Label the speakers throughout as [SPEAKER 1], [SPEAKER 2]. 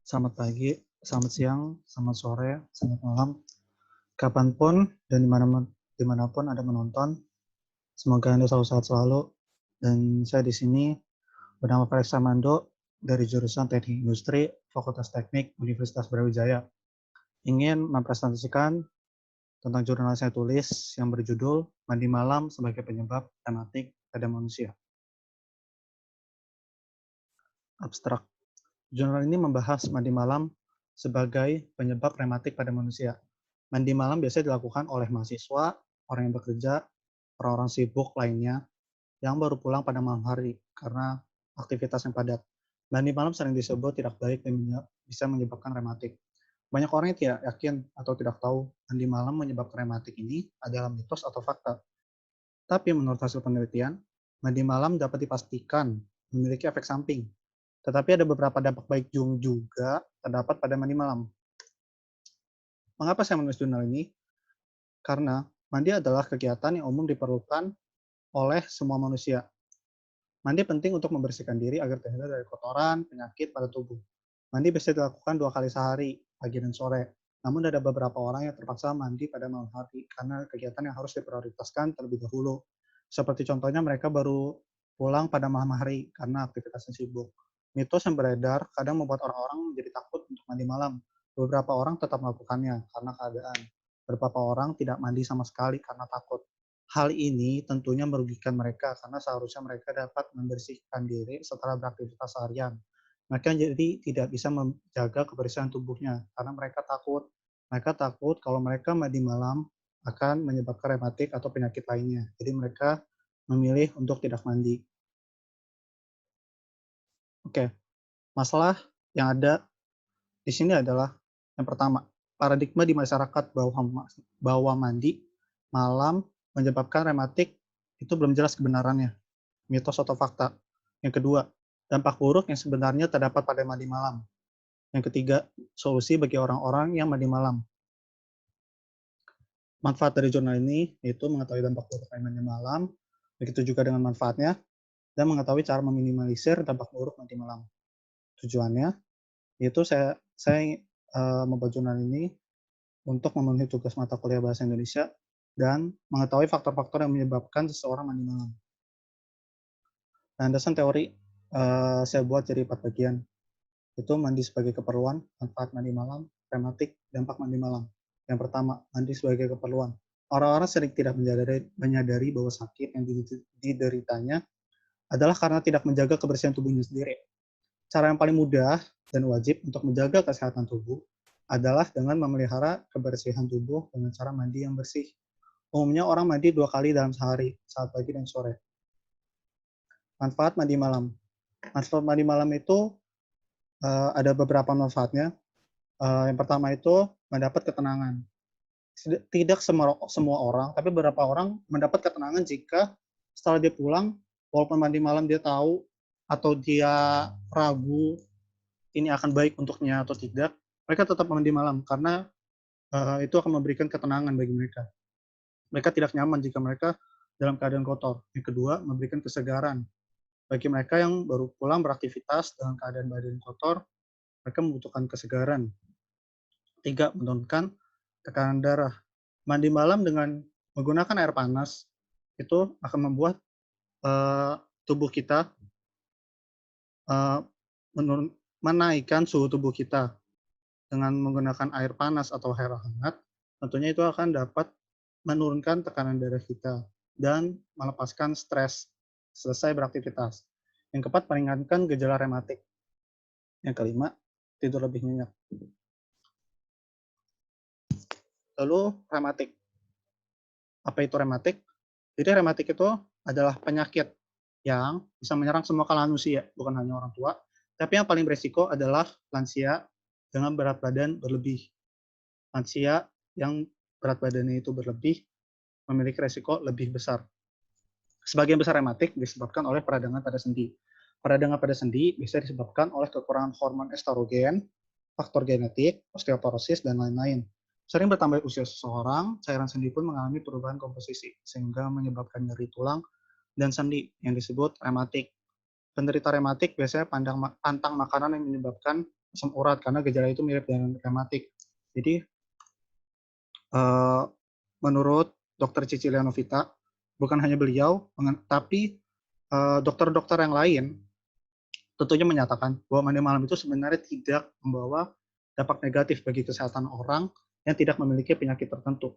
[SPEAKER 1] Selamat pagi, selamat siang, selamat sore, selamat malam, kapanpun dan dimanapun Anda menonton. Semoga Anda selalu sehat selalu. Dan saya di sini bernama Faris Samando dari jurusan Teknik Industri, Fakultas Teknik, Universitas Brawijaya. Ingin mempresentasikan tentang jurnal saya tulis yang berjudul Mandi Malam sebagai Penyebab Rematik pada Manusia. Abstrak. Jurnal ini membahas mandi malam sebagai penyebab rematik pada manusia. Mandi malam biasanya dilakukan oleh mahasiswa, orang yang bekerja, orang-orang sibuk lainnya yang baru pulang pada malam hari karena aktivitas yang padat. Mandi malam sering disebut tidak baik dan bisa menyebabkan rematik. Banyak orang yang tidak yakin atau tidak tahu mandi malam menyebabkan rematik ini adalah mitos atau fakta. Tapi menurut hasil penelitian, mandi malam dapat dipastikan memiliki efek samping. Tetapi ada beberapa dampak baik juga terdapat pada mandi malam. Mengapa saya menulis jurnal ini? Karena mandi adalah kegiatan yang umum diperlukan oleh semua manusia. Mandi penting untuk membersihkan diri agar terhindar dari kotoran, penyakit pada tubuh. Mandi bisa dilakukan 2 kali sehari, pagi dan sore. Namun ada beberapa orang yang terpaksa mandi pada malam hari karena kegiatan yang harus diprioritaskan terlebih dahulu. Seperti contohnya mereka baru pulang pada malam hari karena aktivitasnya sibuk. Mitos yang beredar kadang membuat orang-orang menjadi takut untuk mandi malam. Beberapa orang tetap melakukannya karena keadaan. Beberapa orang tidak mandi sama sekali karena takut. Hal ini tentunya merugikan mereka karena seharusnya mereka dapat membersihkan diri setelah beraktivitas harian. Mereka jadi tidak bisa menjaga kebersihan tubuhnya karena mereka takut. Mereka takut kalau mereka mandi malam akan menyebabkan rematik atau penyakit lainnya. Jadi mereka memilih untuk tidak mandi. Oke, masalah yang ada di sini adalah yang pertama, paradigma di masyarakat bahwa mandi malam menyebabkan rematik itu belum jelas kebenarannya, mitos atau fakta. Yang kedua, dampak buruk yang sebenarnya terdapat pada mandi malam. Yang ketiga, solusi bagi orang-orang yang mandi malam. Manfaat dari jurnal ini yaitu mengetahui dampak buruk dari mandi malam, begitu juga dengan manfaatnya, dan mengetahui cara meminimalisir dampak buruk mandi malam. Tujuannya yaitu saya membuat jurnal ini untuk memenuhi tugas mata kuliah Bahasa Indonesia dan mengetahui faktor-faktor yang menyebabkan seseorang mandi malam. Landasan teori saya buat jadi 4 bagian. Itu mandi sebagai keperluan, manfaat mandi malam, rematik, dampak mandi malam. Yang pertama, mandi sebagai keperluan. Orang-orang sering tidak menyadari bahwa sakit yang dideritanya adalah karena tidak menjaga kebersihan tubuhnya sendiri. Cara yang paling mudah dan wajib untuk menjaga kesehatan tubuh adalah dengan memelihara kebersihan tubuh dengan cara mandi yang bersih. Umumnya orang mandi 2 kali dalam sehari, saat pagi dan sore. Manfaat mandi malam. Manfaat mandi malam itu ada beberapa manfaatnya. Yang pertama itu mendapat ketenangan. Tidak semua orang, tapi beberapa orang mendapat ketenangan jika setelah dia pulang, walaupun mandi malam dia tahu atau dia ragu ini akan baik untuknya atau tidak, mereka tetap mandi malam karena itu akan memberikan ketenangan bagi mereka. Mereka tidak nyaman jika mereka dalam keadaan kotor. Yang kedua, memberikan kesegaran. Bagi mereka yang baru pulang beraktivitas dalam keadaan badan kotor, mereka membutuhkan kesegaran. Tiga, menurunkan tekanan darah. Mandi malam dengan menggunakan air panas itu akan membuat tubuh kita menaikkan suhu tubuh kita dengan menggunakan air panas atau air hangat. Tentunya itu akan dapat menurunkan tekanan darah kita dan melepaskan stres selesai beraktivitas. Yang keempat, meringankan gejala rematik. Yang kelima, tidur lebih nyenyak. Lalu rematik. Apa itu rematik? Jadi rematik itu adalah penyakit yang bisa menyerang semua kalangan usia, bukan hanya orang tua, tapi yang paling beresiko adalah lansia dengan berat badan berlebih. Lansia yang berat badannya itu berlebih memiliki resiko lebih besar. Sebagian besar rematik disebabkan oleh peradangan pada sendi. Peradangan pada sendi bisa disebabkan oleh kekurangan hormon estrogen, faktor genetik, osteoporosis, dan lain-lain. Sering bertambah usia seseorang, cairan sendi pun mengalami perubahan komposisi, sehingga menyebabkan nyeri tulang dan sendi yang disebut rematik. Penderita rematik biasanya pantang makanan yang menyebabkan asam urat karena gejala itu mirip dengan rematik. Jadi eh, menurut Dokter Cicilia Novita, bukan hanya beliau, tapi dokter-dokter yang lain tentunya menyatakan bahwa mandi malam itu sebenarnya tidak membawa dampak negatif bagi kesehatan orang yang tidak memiliki penyakit tertentu,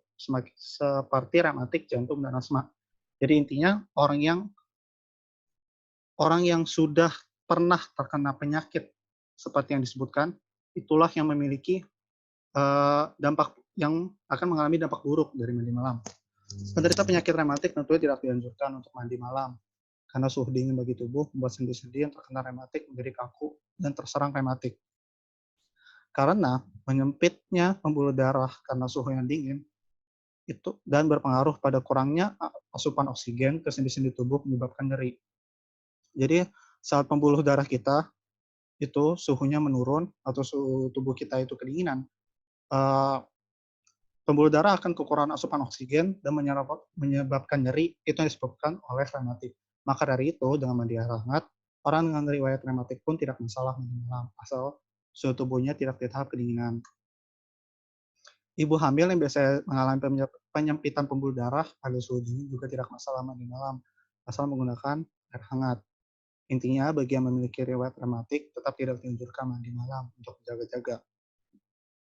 [SPEAKER 1] seperti rematik, jantung, dan asma. Jadi intinya orang yang sudah pernah terkena penyakit seperti yang disebutkan, itulah yang memiliki dampak yang akan mengalami dampak buruk dari mandi malam. Penderita penyakit rematik tentunya tidak dianjurkan untuk mandi malam karena suhu dingin bagi tubuh membuat sendi-sendi yang terkena rematik menjadi kaku dan terserang rematik. Karena menyempitnya pembuluh darah karena suhu yang dingin itu dan berpengaruh pada kurangnya asupan oksigen ke sendi-sendi tubuh menyebabkan nyeri. Jadi saat pembuluh darah kita itu suhunya menurun atau suhu tubuh kita itu kedinginan, eh, pembuluh darah akan kekurangan asupan oksigen dan menyebabkan nyeri, itu yang disebabkan oleh rematik. Maka dari itu, dengan mandi air hangat, orang dengan riwayat rematik pun tidak masalah mandi malam, asal suhu tubuhnya tidak di tahap kedinginan. Ibu hamil yang biasanya mengalami penyempitan pembuluh darah pada suhu dingin juga tidak masalah mandi malam, asal menggunakan air hangat. Intinya, bagi yang memiliki riwayat rematik, tetap tidak dianjurkan mandi malam untuk jaga-jaga.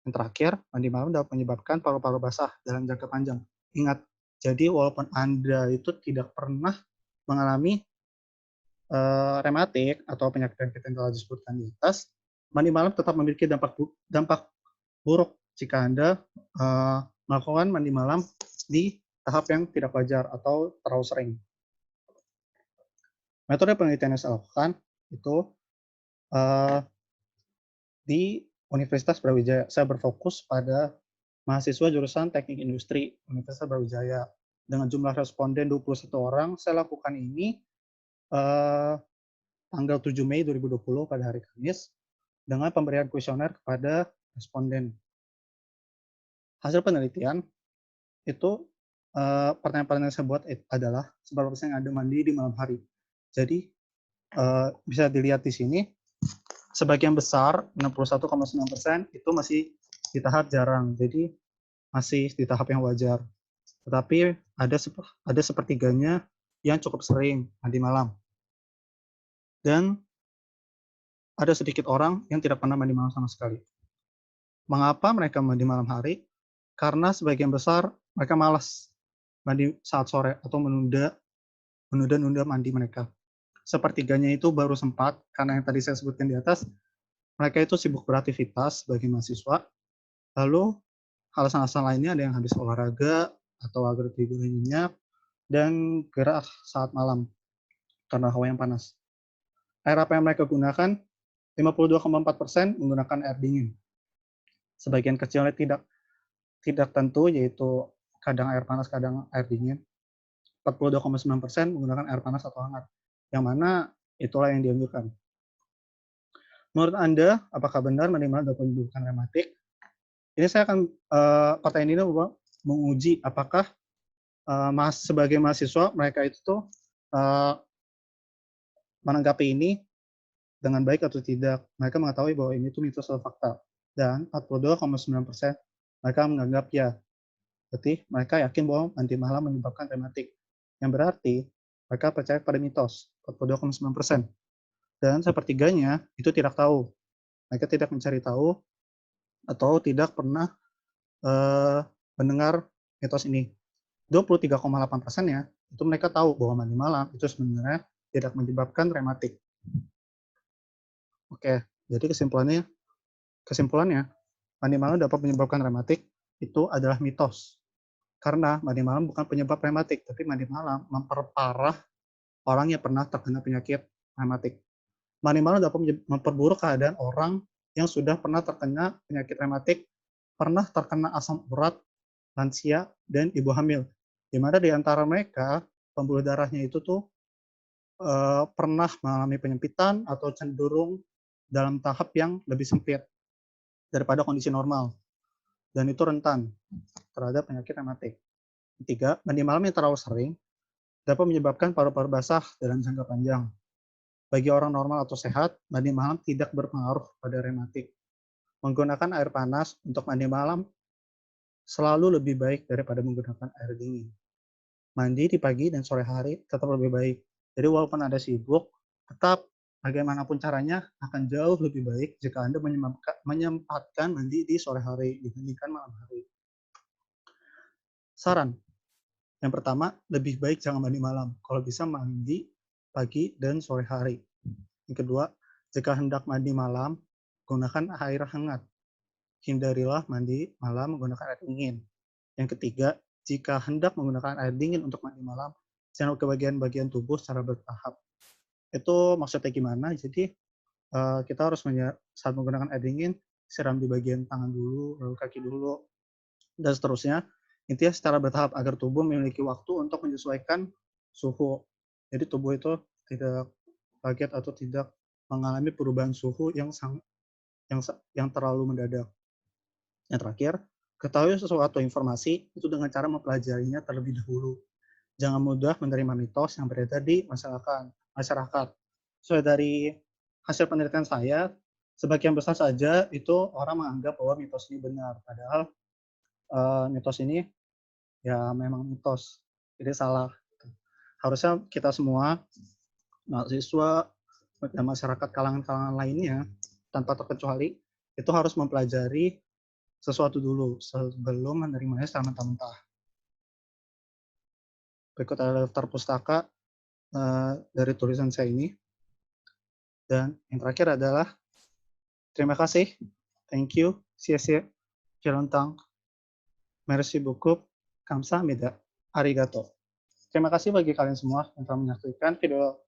[SPEAKER 1] Yang terakhir, mandi malam dapat menyebabkan paru-paru basah dalam jangka panjang. Ingat, jadi walaupun Anda itu tidak pernah mengalami rematik atau penyakit-penyakit yang telah disebutkan di atas, mandi malam tetap memiliki dampak buruk jika Anda melakukan mandi malam di tahap yang tidak wajar atau terlalu sering. Metode penelitian yang saya lakukan itu di Universitas Brawijaya. Saya berfokus pada mahasiswa jurusan Teknik Industri Universitas Brawijaya. Dengan jumlah responden 21 orang, saya lakukan ini tanggal 7 Mei 2020 pada hari Kamis dengan pemberian kuesioner kepada responden. Hasil penelitian itu pertanyaan-pertanyaan yang saya buat adalah seberapa persen yang Anda mandi di malam hari. Jadi bisa dilihat di sini, sebagian besar 61,9% itu masih di tahap jarang, jadi masih di tahap yang wajar. Tetapi ada sepertiganya yang cukup sering mandi malam. Dan ada sedikit orang yang tidak pernah mandi malam sama sekali. Mengapa mereka mandi malam hari? Karena sebagian besar mereka malas mandi saat sore atau menunda-nunda mandi mereka. Sepertiganya itu baru sempat, karena yang tadi saya sebutkan di atas, mereka itu sibuk beraktivitas sebagai mahasiswa, lalu alasan-alasan lainnya ada yang habis olahraga atau agar tidur nyenyak, dan gerah saat malam karena hawa yang panas. Air apa yang mereka gunakan? 52,4% menggunakan air dingin. Sebagian kecilnya tidak tentu, yaitu kadang air panas, kadang air dingin. 42,9% menggunakan air panas atau hangat, yang mana itulah yang dianjurkan. Menurut Anda, apakah benar mandi malam dapat menyembuhkan rematik? Ini saya akan pertanyaan ini menguji apakah sebagai mahasiswa mereka itu tuh menanggapi ini dengan baik atau tidak. Mereka mengetahui bahwa ini tuh mitos atau fakta. Dan 42,9% mereka menganggap ya. Berarti mereka yakin bahwa mandi malam menyebabkan rematik. Yang berarti mereka percaya pada mitos, 42,9%. Dan sepertiganya itu tidak tahu. Mereka tidak mencari tahu atau tidak pernah mendengar mitos ini. 23,8%-nya itu mereka tahu bahwa mandi malam itu sebenarnya tidak menyebabkan rematik. Oke, jadi kesimpulannya, mandi malam dapat menyebabkan rematik itu adalah mitos. Karena mandi malam bukan penyebab rematik, tapi mandi malam memperparah orang yang pernah terkena penyakit rematik. Mandi malam dapat memperburuk keadaan orang yang sudah pernah terkena penyakit rematik, pernah terkena asam urat, lansia, dan ibu hamil. Di mana di antara mereka, pembuluh darahnya itu tuh pernah mengalami penyempitan atau cenderung dalam tahap yang lebih sempit daripada kondisi normal. Dan itu rentan terhadap penyakit rematik. Ketiga, mandi malam yang terlalu sering dapat menyebabkan paru-paru basah dalam jangka panjang. Bagi orang normal atau sehat, mandi malam tidak berpengaruh pada rematik. Menggunakan air panas untuk mandi malam selalu lebih baik daripada menggunakan air dingin. Mandi di pagi dan sore hari tetap lebih baik. Jadi walaupun Anda sibuk, tetap bagaimanapun caranya akan jauh lebih baik jika Anda menyempatkan mandi di sore hari dibandingkan malam hari. Saran, yang pertama, lebih baik jangan mandi malam. Kalau bisa mandi pagi dan sore hari. Yang kedua, jika hendak mandi malam, gunakan air hangat. Hindarilah mandi malam menggunakan air dingin. Yang ketiga, jika hendak menggunakan air dingin untuk mandi malam, siram ke bagian-bagian tubuh secara bertahap. Itu maksudnya gimana? Jadi kita harus saat menggunakan air dingin, siram di bagian tangan dulu, lalu kaki dulu, dan seterusnya. Intinya secara bertahap agar tubuh memiliki waktu untuk menyesuaikan suhu. Jadi tubuh itu tidak kaget atau tidak mengalami perubahan suhu yang terlalu mendadak. Yang terakhir, ketahui sesuatu informasi itu dengan cara mempelajarinya terlebih dahulu. Jangan mudah menerima mitos yang beredar di masyarakat. Sesuai dari hasil penelitian saya, sebagian besar saja itu orang menganggap bahwa mitos ini benar, padahal mitos ini ya memang mitos, jadi salah. Harusnya kita semua, mahasiswa dan masyarakat kalangan-kalangan lainnya, tanpa terkecuali, itu harus mempelajari sesuatu dulu sebelum menerimanya secara mentah-mentah. Berikut adalah daftar pustaka dari tulisan saya ini. Dan yang terakhir adalah terima kasih, thank you, xie Jelontang, merci beaucoup, kamsahamnida, arigato. Terima kasih bagi kalian semua yang telah menyaksikan video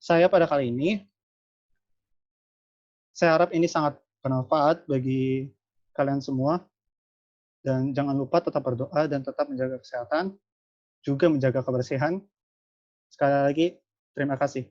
[SPEAKER 1] saya pada kali ini. Saya harap ini sangat bermanfaat bagi kalian semua. Dan jangan lupa tetap berdoa dan tetap menjaga kesehatan, juga menjaga kebersihan. Sekali lagi, terima kasih.